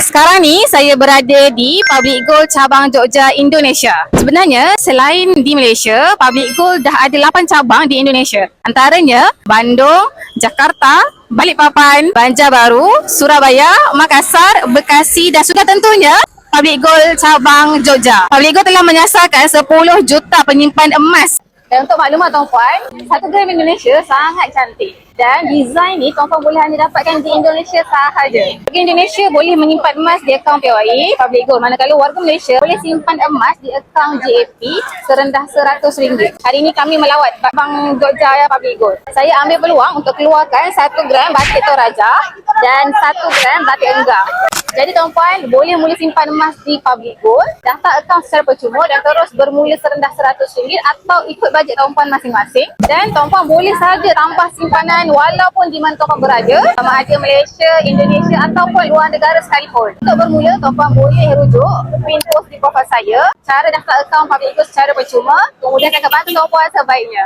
Sekarang ni saya berada di Public Gold cabang Jogja, Indonesia. Sebenarnya selain di Malaysia, Public Gold dah ada 8 cabang di Indonesia. Antaranya Bandung, Jakarta, Balikpapan, Banjarbaru, Surabaya, Makassar, Bekasi dan sudah tentunya Public Gold cabang Jogja. Public Gold telah menyasarkan 10 juta penyimpan emas. Dan untuk maklumat tuan-puan, 1 gram Indonesia sangat cantik. Dan design ni tuan-puan boleh hanya dapatkan di Indonesia sahaja. Bagi Indonesia boleh menyimpan emas di akaun PYE, Public Gold. Manakala warga Malaysia boleh simpan emas di akaun JAP serendah RM100. Hari ini kami melawat Bank Jogja Public Gold. Saya ambil peluang untuk keluarkan 1 gram batik Toraja dan 1 gram batik Enggang. Jadi tuan-puan boleh mula simpan emas di Public Gold, daftar akaun secara percuma dan terus bermula serendah RM100 atau ikut bajet tuan-puan masing-masing. Dan tuan-puan boleh sahaja tambah simpanan walaupun di mana tuan-puan berada, sama ada Malaysia, Indonesia ataupun luar negara sekalipun. Untuk bermula, tuan-puan boleh rujuk pin post di profil saya, cara daftar akaun Public Gold secara percuma, kemudian saya akan bantu tuan-puan sebaiknya.